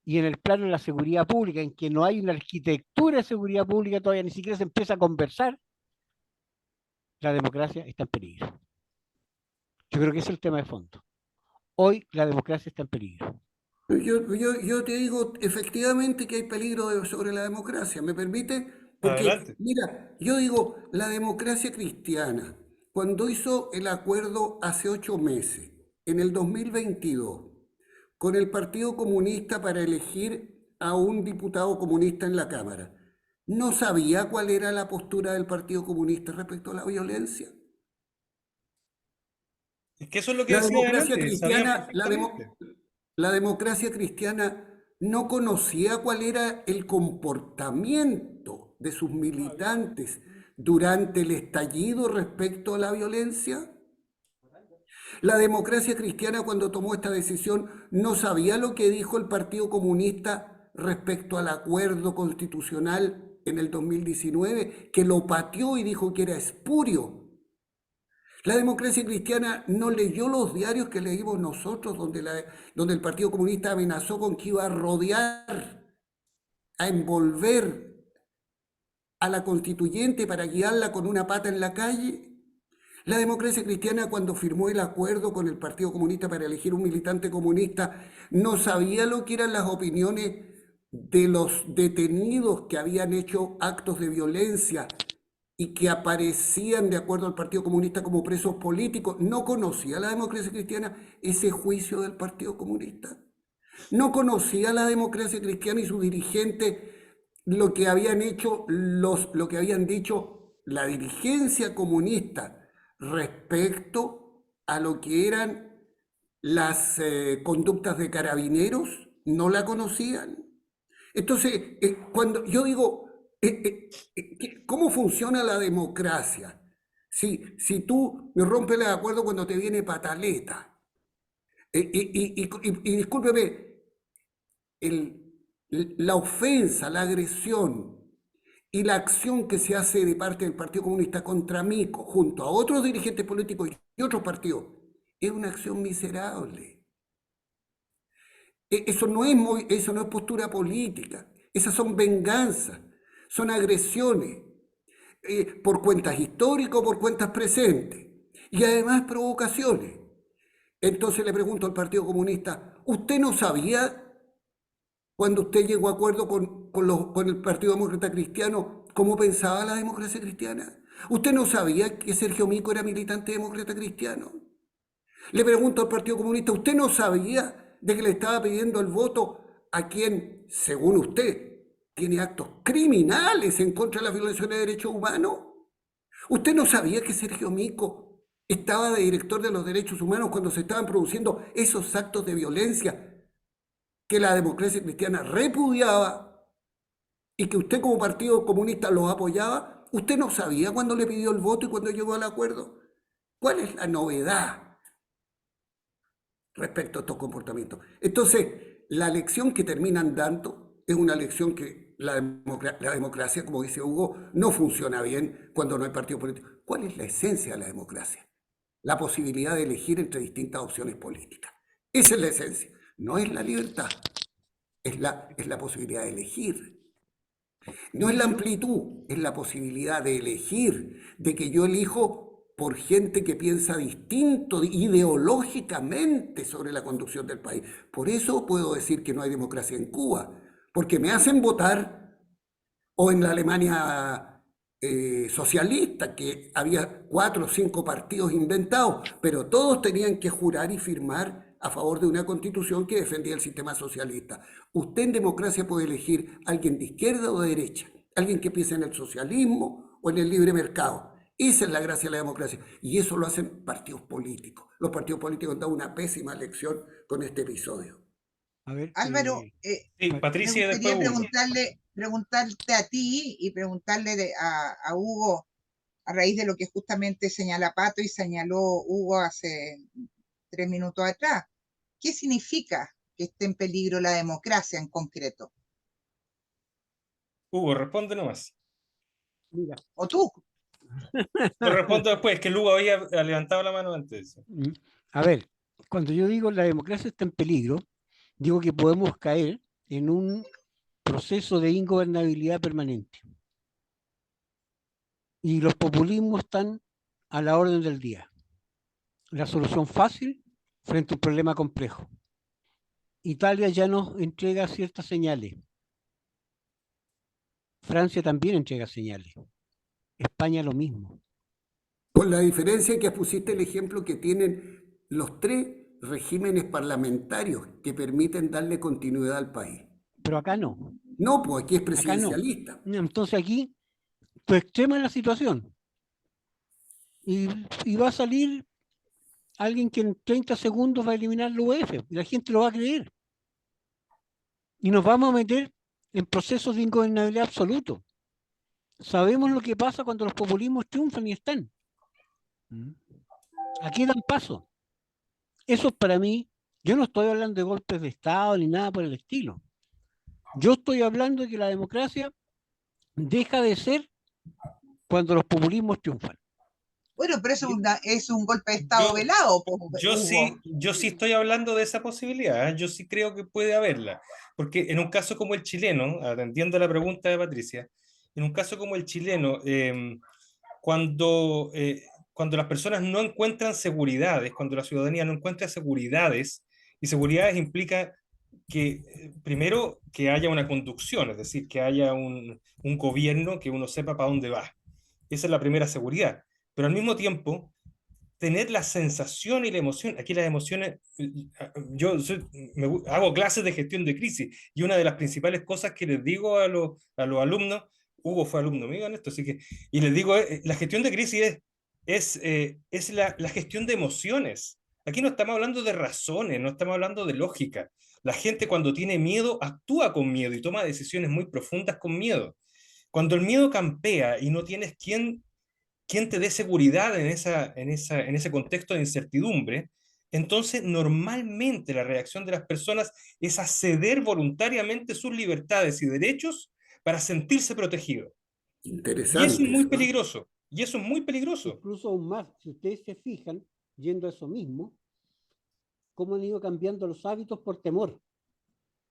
y en el plano de la seguridad pública, en que no hay una arquitectura de seguridad pública, todavía ni siquiera se empieza a conversar, la democracia está en peligro. Yo creo que ese es el tema de fondo. Hoy la democracia está en peligro. Yo te digo efectivamente que hay peligro sobre la democracia, ¿me permite? Porque, Adelante. mira, yo digo, la democracia cristiana, cuando hizo el acuerdo hace 8 meses, en el 2022, con el Partido Comunista para elegir a un diputado comunista en la Cámara, ¿no sabía cuál era la postura del Partido Comunista respecto a la violencia? Es que eso es lo que La decía democracia delante, sabían cristiana, perfectamente. la democracia cristiana no conocía cuál era el comportamiento de sus militantes durante el estallido respecto a la violencia. La democracia cristiana, cuando tomó esta decisión, no sabía lo que dijo el Partido Comunista respecto al acuerdo constitucional en el 2019, que lo pateó y dijo que era espurio. La democracia cristiana no leyó los diarios que leímos nosotros, donde el Partido Comunista amenazó con que iba a rodear, a envolver a la constituyente para guiarla con una pata en la calle. La democracia cristiana, cuando firmó el acuerdo con el Partido Comunista para elegir un militante comunista, no sabía lo que eran las opiniones de los detenidos que habían hecho actos de violencia y que aparecían de acuerdo al Partido Comunista como presos políticos. No conocía la democracia cristiana ese juicio del Partido Comunista. No conocía la democracia cristiana y sus dirigentes lo que habían hecho, lo que habían dicho la dirigencia comunista respecto a lo que eran las conductas de carabineros, no la conocían. Entonces, cuando yo digo, ¿cómo funciona la democracia? Si tú me rompes el acuerdo cuando te viene pataleta, y discúlpeme, la ofensa, la agresión y la acción que se hace de parte del Partido Comunista contra mí, junto a otros dirigentes políticos y otros partidos, es una acción miserable. Eso no es postura política, esas son venganzas, son agresiones, por cuentas históricas o por cuentas presentes, y además provocaciones. Entonces le pregunto al Partido Comunista, ¿usted no sabía cuando usted llegó a acuerdo con el Partido Demócrata Cristiano cómo pensaba la democracia cristiana? ¿Usted no sabía que Sergio Mico era militante demócrata cristiano? Le pregunto al Partido Comunista, ¿usted no sabía de que le estaba pidiendo el voto a quien, según usted, tiene actos criminales en contra de la violación de derechos humanos? ¿Usted no sabía que Sergio Mico estaba de director de los derechos humanos cuando se estaban produciendo esos actos de violencia que la democracia cristiana repudiaba y que usted como Partido Comunista los apoyaba? ¿Usted no sabía cuando le pidió el voto y cuando llegó al acuerdo? ¿Cuál es la novedad respecto a estos comportamientos? Entonces, la lección que terminan dando es una lección que la democracia, como dice Hugo, no funciona bien cuando no hay partido político. ¿Cuál es la esencia de la democracia? La posibilidad de elegir entre distintas opciones políticas. Esa es la esencia. No es la libertad, es la posibilidad de elegir. No es la amplitud, es la posibilidad de elegir, de que yo elijo por gente que piensa distinto ideológicamente sobre la conducción del país. Por eso puedo decir que no hay democracia en Cuba, porque me hacen votar, o en la Alemania socialista, que había 4 o 5 partidos inventados, pero todos tenían que jurar y firmar a favor de una constitución que defendía el sistema socialista. Usted en democracia puede elegir a alguien de izquierda o de derecha, alguien que piense en el socialismo o en el libre mercado. Esa es la gracia de la democracia. Y eso lo hacen partidos políticos. Los partidos políticos han dado una pésima lección con este episodio. A ver, Álvaro, Sí, bueno, me Patricia y después gustaría Hugo. preguntarte a ti y preguntarle a Hugo, a raíz de lo que justamente señala Pato y señaló Hugo hace 3 minutos atrás. ¿Qué significa que esté en peligro la democracia en concreto? Hugo, responde nomás. mira, ¿O tú? Yo respondo después, que Hugo había levantado la mano antes. a ver, cuando yo digo la democracia está en peligro, digo que podemos caer en un proceso de ingobernabilidad permanente. Y los populismos están a la orden del día. La solución fácil frente a un problema complejo. Italia ya nos entrega ciertas señales. Francia también entrega señales. España lo mismo. Con la diferencia que pusiste el ejemplo que tienen los tres regímenes parlamentarios que permiten darle continuidad al país. Pero acá no. No, pues aquí es Acá no. presidencialista. Entonces aquí tú extremas la situación y va a salir alguien que en 30 segundos va a eliminar la UEF y la gente lo va a creer. Y nos vamos a meter en procesos de ingobernabilidad absoluto. Sabemos lo que pasa cuando los populismos triunfan y están. Aquí dan paso. Eso para mí, yo no estoy hablando de golpes de Estado ni nada por el estilo. Yo estoy hablando de que la democracia deja de ser cuando los populismos triunfan. Bueno, pero es un golpe de Estado Yo, velado, sí, Hugo. yo sí estoy hablando de esa posibilidad, ¿eh? Yo sí creo que puede haberla, porque en un caso como el chileno, atendiendo a la pregunta de Patricia, en un caso como el chileno, cuando, cuando las personas no encuentran seguridades, cuando la ciudadanía no encuentra seguridades, y seguridades implica que, primero, que haya una conducción, es decir, que haya un gobierno que uno sepa para dónde va. Esa es la primera seguridad. Pero al mismo tiempo, tener la sensación y la emoción, aquí las emociones, hago clases de gestión de crisis y una de las principales cosas que les digo a los alumnos, Hugo fue alumno mío en esto, así que, y les digo, la gestión de crisis es la gestión de emociones. Aquí no estamos hablando de razones, no estamos hablando de lógica. La gente cuando tiene miedo actúa con miedo y toma decisiones muy profundas con miedo. Cuando el miedo campea y no tienes quien te dé seguridad en ese contexto de incertidumbre, entonces normalmente la reacción de las personas es a ceder voluntariamente sus libertades y derechos para sentirse protegidos. Y eso es Interesante muy eso, ¿no? peligroso. Y eso es muy peligroso. Incluso aún más, si ustedes se fijan, yendo a eso mismo, cómo han ido cambiando los hábitos por temor.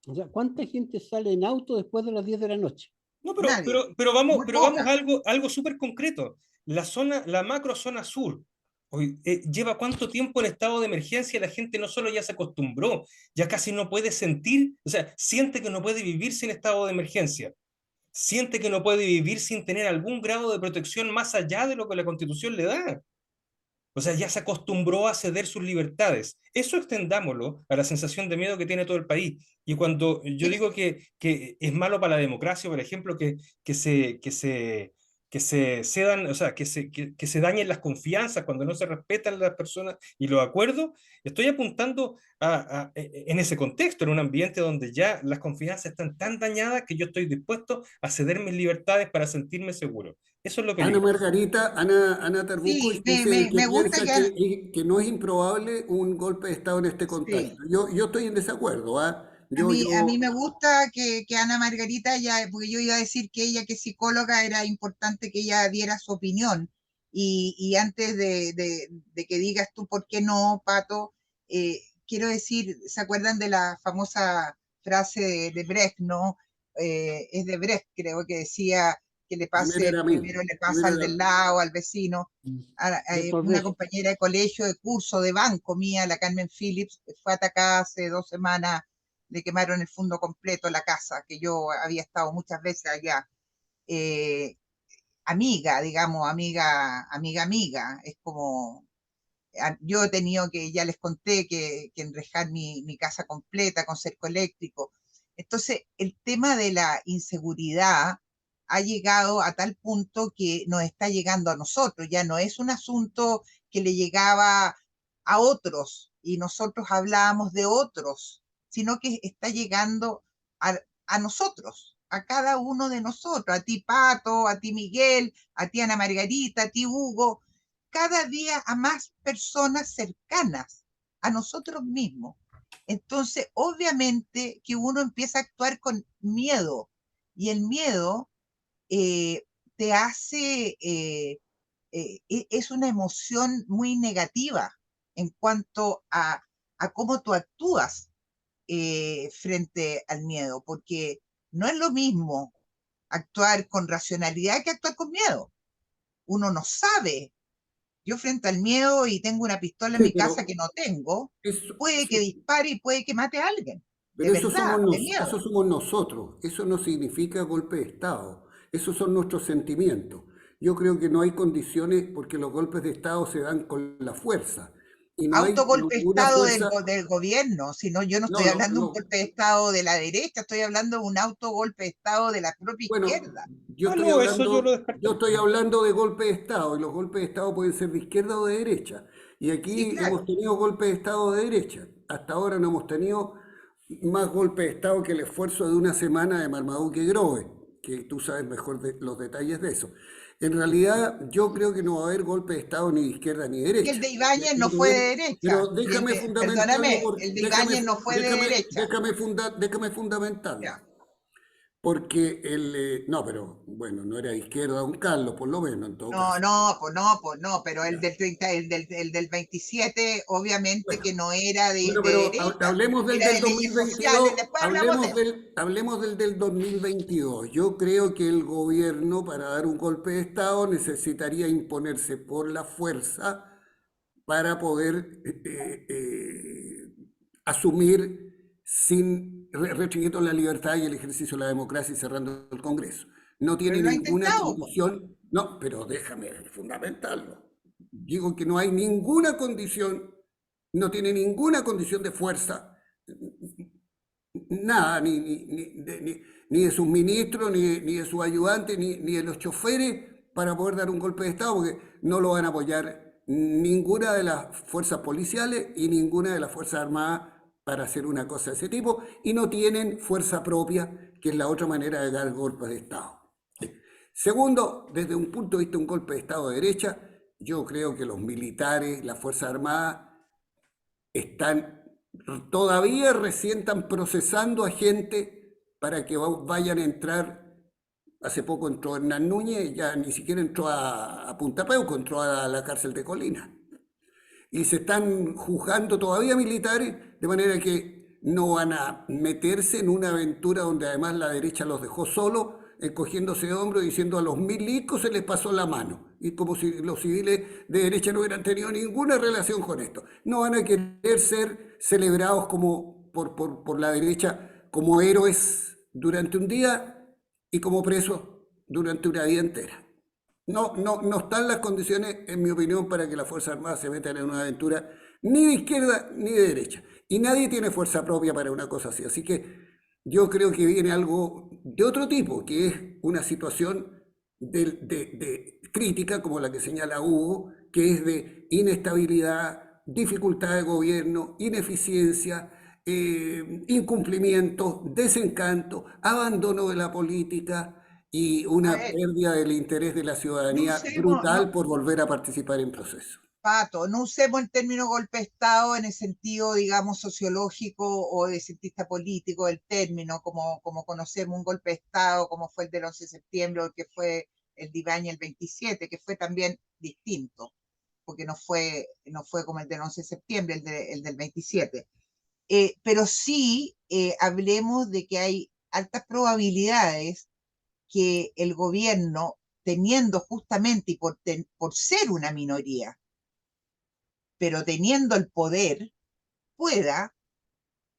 O sea, ¿cuánta gente sale en auto después de las 10 de la noche? No, Nadie. Muy pero vamos poca. a algo súper concreto. La macro zona sur, hoy, lleva cuánto tiempo en estado de emergencia, la gente no solo ya se acostumbró, ya casi no puede sentir, o sea, siente que no puede vivir sin estado de emergencia, siente que no puede vivir sin tener algún grado de protección más allá de lo que la Constitución le da. O sea, ya se acostumbró a ceder sus libertades. Eso extendámoslo a la sensación de miedo que tiene todo el país. Y cuando yo digo que es malo para la democracia, por ejemplo, que se, que se, que se cedan, o sea, que se dañen las confianzas cuando no se respetan las personas y los acuerdos, estoy apuntando en ese contexto, en un ambiente donde ya las confianzas están tan dañadas que yo estoy dispuesto a ceder mis libertades para sentirme seguro. Eso es lo Ana peligroso. Margarita, Ana Tarbucos Sí, dice de que me gusta piensa que no es improbable un golpe de Estado en este sí. contexto. Yo estoy en desacuerdo, ¿ah? A mí me gusta que Ana Margarita, ya, porque yo iba a decir que ella, que es psicóloga, era importante que ella diera su opinión. Y antes de que digas tú por qué no, Pato, quiero decir, ¿se acuerdan de la famosa frase de Brecht, no? Es de Brecht, creo que decía que le Primero pase, era a mí, primero le pasa primero al era, del lado, al vecino. Bertolt Una Brecht. compañera de colegio, de curso, de banco mía, la Carmen Phillips, fue atacada hace 2 semanas, le quemaron el fondo completo, la casa, que yo había estado muchas veces allá. Amiga, digamos, amiga, es como yo he tenido que, ya les conté, que enrejar mi casa completa con cerco eléctrico. Entonces, el tema de la inseguridad ha llegado a tal punto que nos está llegando a nosotros. Ya no es un asunto que le llegaba a otros y nosotros hablábamos de otros, sino que está llegando a nosotros, a cada uno de nosotros, a ti Pato, a ti Miguel, a ti Ana Margarita, a ti Hugo, cada día a más personas cercanas a nosotros mismos. Entonces, obviamente que uno empieza a actuar con miedo y el miedo te hace, es una emoción muy negativa en cuanto a cómo tú actúas frente al miedo, porque no es lo mismo actuar con racionalidad que actuar con miedo. Uno no sabe. Yo frente al miedo y tengo una pistola en Sí, mi casa que no tengo, puede que sí, dispare y puede que mate a alguien. De pero verdad, de eso miedo. somos nosotros, eso no significa golpe de Estado, esos son nuestros sentimientos. Yo creo que no hay condiciones porque los golpes de Estado se dan con la fuerza y no hay Autogolpe de ninguna Estado fuerza, del gobierno, sino yo no no, estoy hablando de un no, golpe de Estado de la derecha, estoy hablando de un autogolpe de Estado de la propia bueno, izquierda. Ah, no, eso yo lo yo descarté. estoy hablando de golpe de Estado y los golpes de Estado pueden ser de izquierda o de derecha. Y Sí, aquí hemos claro. tenido golpes de Estado de derecha. Hasta ahora no hemos tenido más golpes de Estado que el esfuerzo de una semana de Marmaduke Grove, que tú sabes mejor los detalles de eso. En realidad, yo creo que no va a haber golpe de Estado ni de izquierda ni de Y el derecha. de Ibáñez no fue de Pero derecha. Y el déjame de, fundamentarlo, perdóname, el de Ibáñez no fue de derecha. déjame fundamentarlo. Ya. Porque no, pero bueno, no era de izquierda don Carlos, por lo menos, en todo No, caso. no, pues no, pues no, pero el Ya. del 30, el del 27, obviamente Bueno, que no era bueno, de pero derecha, hablemos era de del leyes sociales, 2022, después hablamos de eso. hablemos del 2022. Yo creo que el gobierno para dar un golpe de Estado necesitaría imponerse por la fuerza para poder asumir sin restringiendo la libertad y el ejercicio de la democracia y cerrando el Congreso. No Pero tiene lo ha ninguna intentado, pues. condición, no, pero déjame fundamentarlo. Digo que no hay ninguna condición, no tiene ninguna condición de fuerza, nada, ni de sus ministros, ni de sus ayudantes, ni de los choferes para poder dar un golpe de Estado, porque no lo van a apoyar ninguna de las fuerzas policiales y ninguna de las fuerzas armadas para hacer una cosa de ese tipo, y no tienen fuerza propia, que es la otra manera de dar golpes de Estado. Segundo, desde un punto de vista de un golpe de Estado de derecha, yo creo que los militares, las Fuerzas Armadas, están todavía recién están procesando a gente para que vayan a entrar. Hace poco entró Hernán Núñez, ya ni siquiera entró a Punta Peuco, entró a la cárcel de Colina. Y se están juzgando todavía militares, de manera que no van a meterse en una aventura donde además la derecha los dejó solos, encogiéndose de hombros, diciendo a los milicos se les pasó la mano, y como si los civiles de derecha no hubieran tenido ninguna relación con esto. No van a querer ser celebrados como por la derecha como héroes durante un día y como presos durante una vida entera. No están las condiciones, en mi opinión, para que las Fuerzas Armadas se metan en una aventura ni de izquierda ni de derecha. Y nadie tiene fuerza propia para una cosa así. Así que yo creo que viene algo de otro tipo, que es una situación de crítica, como la que señala Hugo, que es de inestabilidad, dificultad de gobierno, ineficiencia, incumplimiento, desencanto, abandono de la política y A una ver, pérdida del interés de la no ciudadanía usemos, brutal no, por volver a participar en procesos. Pato, no usemos el término golpe de Estado en el sentido, digamos, sociológico o de cientista político del término, como conocemos un golpe de Estado, como fue el del 11 de septiembre o el que fue el de Ibañez el 27, que fue también distinto, porque no fue como el del 11 de septiembre, el del 27. Pero sí hablemos de que hay altas probabilidades que el gobierno, teniendo justamente y por ser una minoría, pero teniendo el poder, pueda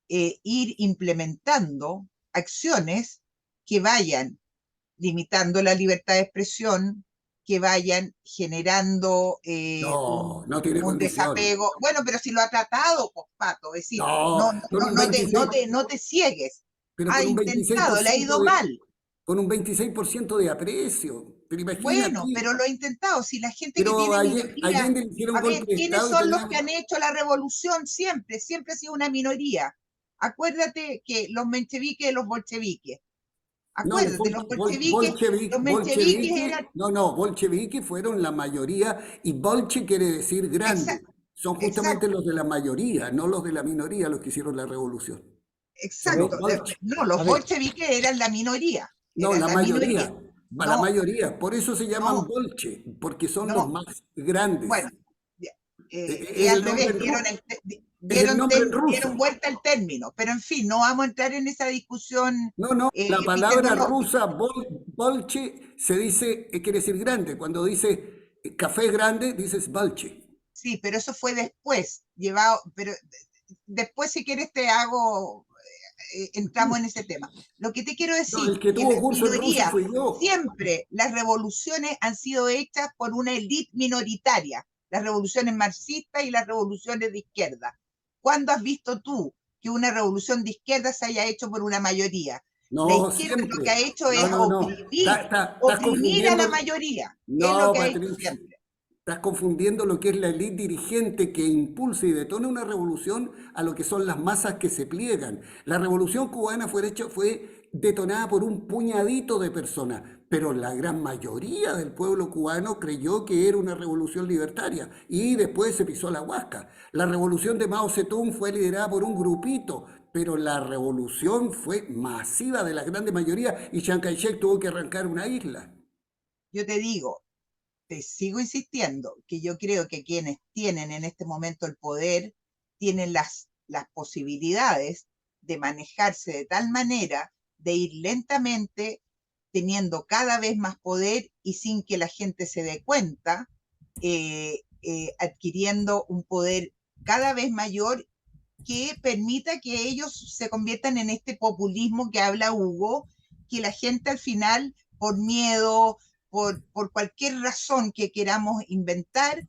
ir implementando acciones que vayan limitando la libertad de expresión, que vayan generando no tiene un condiciones. desapego. Bueno, pero si lo ha tratado, pues, Pato, es decir, No, con un 26, no te ciegues. pero Ha con un intentado, le ha 26% ido mal. con un 26% de aprecio. Pero imagínate, Bueno, pero lo ha intentado. Si la gente que pero tiene minoría, Allende le hicieron a ver, golpe de ¿quiénes Estado y son los tenían... que han hecho la revolución siempre? Siempre ha sido una minoría. Acuérdate que los mencheviques y los bolcheviques. No, Acuérdate, los mencheviques eran bolchevique fueron la mayoría y bolche quiere decir grande. Son justamente exacto, los de la mayoría, no los de la minoría los que hicieron la revolución. Son A ver, los exacto. bolche. No, los a ver, bolcheviques eran la minoría, No, eran la la minoría. mayoría, para la No, mayoría. Por eso se llaman no, bolche, porque son los no. más grandes. Bueno, ya, Es al el nombre revés, en es el nombre en dieron ruso. vuelta el término, pero en fin, no vamos a entrar en esa discusión No, no, la palabra epistemológica. rusa bolche se dice, quiere decir grande. Cuando dice café grande, dices bolche. Sí, pero eso fue después, llevado, pero después si quieres te hago, entramos en ese tema. Lo que te quiero No, decir, el que que tuvo las curso en Rusia minorías, fui yo. siempre las revoluciones han sido hechas por una élite minoritaria, las revoluciones marxistas y las revoluciones de izquierda. ¿Cuándo has visto tú que una revolución de izquierda se haya hecho por una mayoría? La No, izquierda lo que ha siempre. hecho No, es no, no. Estás oprimir a la confundiendo. mayoría, es lo No, que ha hecho Patricia. siempre. Estás confundiendo lo que es la élite dirigente que impulsa y detona una revolución a lo que son las masas que se pliegan. La revolución cubana fue detonada por un puñadito de personas, pero la gran mayoría del pueblo cubano creyó que era una revolución libertaria y después se pisó la huasca. La revolución de Mao Zedong fue liderada por un grupito, pero la revolución fue masiva de la grande mayoría y Chiang Kai-shek tuvo que arrancar una isla. Yo te digo, te sigo insistiendo que yo creo que quienes tienen en este momento el poder tienen las posibilidades de manejarse de tal manera de ir lentamente teniendo cada vez más poder y sin que la gente se dé cuenta, adquiriendo un poder cada vez mayor que permita que ellos se conviertan en este populismo que habla Hugo, que la gente al final, por miedo, por cualquier razón que queramos inventar,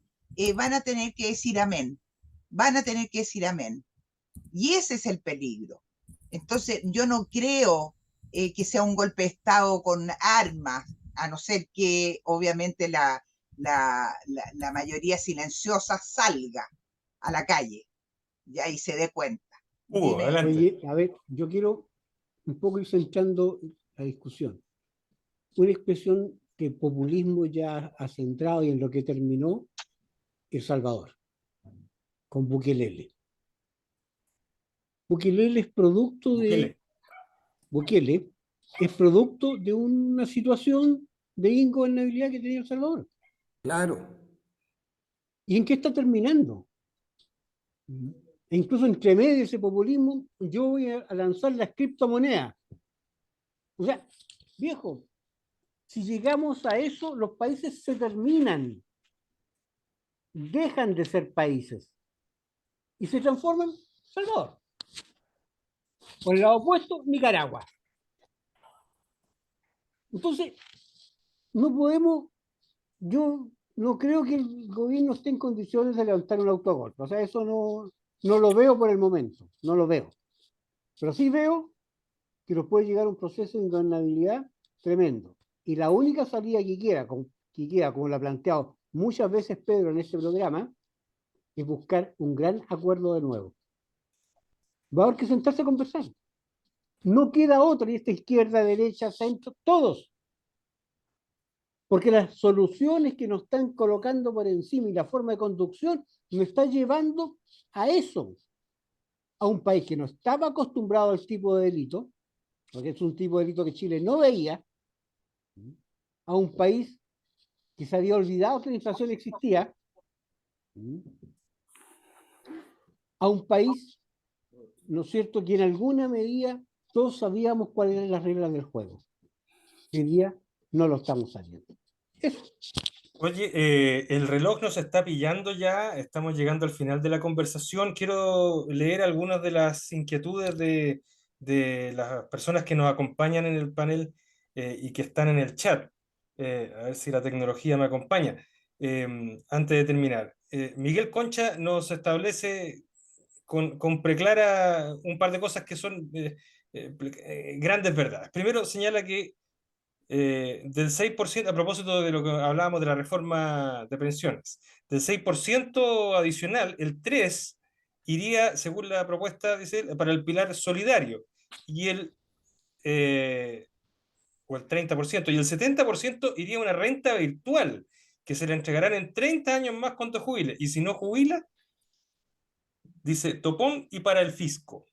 van a tener que decir amén. Van a tener que decir amén. Y ese es el peligro. Entonces, yo no creo que sea un golpe de Estado con armas, a no ser que obviamente la mayoría silenciosa salga a la calle y ahí se dé cuenta. Dime. Adelante. oye, a ver, yo quiero un poco ir centrando la discusión. Una expresión que populismo ya ha centrado y en lo que terminó El Salvador, con Bukele. Bukele es producto de... Bukele es producto de una situación de ingobernabilidad que tenía El Salvador. Claro. ¿Y en qué está terminando? E incluso entre medio de ese populismo, yo voy a lanzar las criptomonedas. O sea, viejo, si llegamos a eso, los países se terminan, dejan de ser países y se transforman en Salvador. Por el lado opuesto, Nicaragua. Entonces, no podemos, yo no creo que el gobierno esté en condiciones de levantar un autogolpe. O sea, eso no lo veo por el momento, no lo veo. Pero sí veo que nos puede llegar un proceso de ingobernabilidad tremendo. Y la única salida que queda, como lo ha planteado muchas veces Pedro en este programa, es buscar un gran acuerdo de nuevo. Va a haber que sentarse a conversar. No queda otra, y esta izquierda, derecha, centro, todos. Porque las soluciones que nos están colocando por encima y la forma de conducción nos está llevando a eso, a un país que no estaba acostumbrado al tipo de delito, porque es un tipo de delito que Chile no veía, a un país que se había olvidado que la inflación existía, a un país, ¿no es cierto?, que en alguna medida todos sabíamos cuáles eran las reglas del juego. Hoy día no lo estamos sabiendo. Eso. Oye, el reloj nos está pillando ya, estamos llegando al final de la conversación. Quiero leer algunas de las inquietudes de las personas que nos acompañan en el panel y que están en el chat. A ver si la tecnología me acompaña. Antes de terminar, Miguel Concha nos establece con preclara un par de cosas que son grandes verdades. Primero, señala que del 6%, a propósito de lo que hablábamos de la reforma de pensiones, del 6% adicional, el 3% iría, según la propuesta, dice, para el pilar solidario, y o el 30%, y el 70% iría a una renta virtual, que se le entregarán en 30 años más cuando jubile, y si no jubila, dice topón y para el fisco.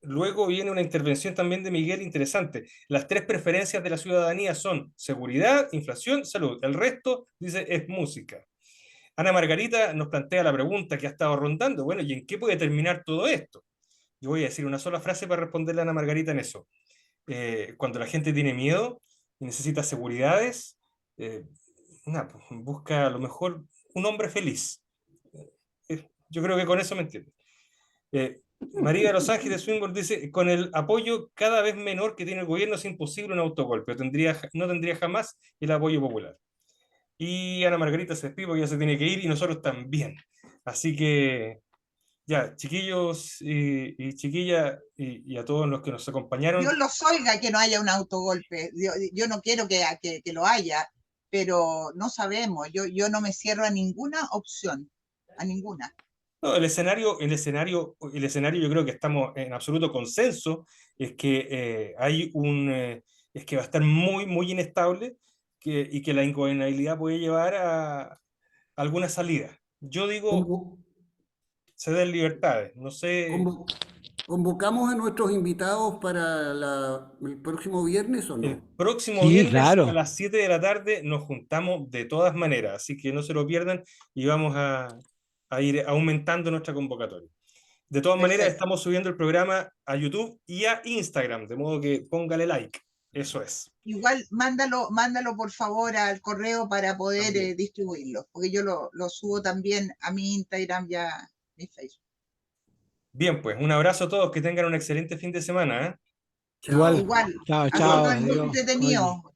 Luego viene una intervención también de Miguel interesante. Las tres preferencias de la ciudadanía son seguridad, inflación, salud. El resto, dice, es música. Ana Margarita nos plantea la pregunta que ha estado rondando. Bueno, ¿y en qué puede terminar todo esto? Yo voy a decir una sola frase para responderle a Ana Margarita en eso. Cuando la gente tiene miedo y necesita seguridades, eh, busca a lo mejor un hombre feliz. Yo creo que con eso me entiende. María de los Ángeles Swinburne dice, con el apoyo cada vez menor que tiene el gobierno es imposible un autogolpe, no tendría jamás el apoyo popular. Y Ana Margarita se despide porque ya se tiene que ir y nosotros también. Así que ya, chiquillos y chiquillas y a todos los que nos acompañaron. Dios los oiga que no haya un autogolpe. Yo no quiero que lo haya, pero no sabemos. Yo no me cierro a ninguna opción, a ninguna. No, el escenario yo creo que estamos en absoluto consenso, es que es que va a estar muy, muy inestable y que la ingobernabilidad puede llevar a alguna salida. Yo digo, Convo- ceder libertades, no sé, convo- ¿Convocamos a nuestros invitados para el próximo viernes o el no? próximo Sí, viernes a claro. las 7 de la tarde nos juntamos de todas maneras, así que no se lo pierdan y vamos a ir aumentando nuestra convocatoria. De todas maneras, Perfecto. estamos subiendo el programa a YouTube y a Instagram, de modo que póngale like. Eso es. Igual mándalo por favor al correo para poder También. distribuirlo, porque yo lo subo también a mi Instagram y a mi Facebook. Bien, pues un abrazo a todos, que tengan un excelente fin de semana, ¿eh? Igual. Chao. Igual, Chao, ha sido chao. muy Adiós. Oye. entretenido.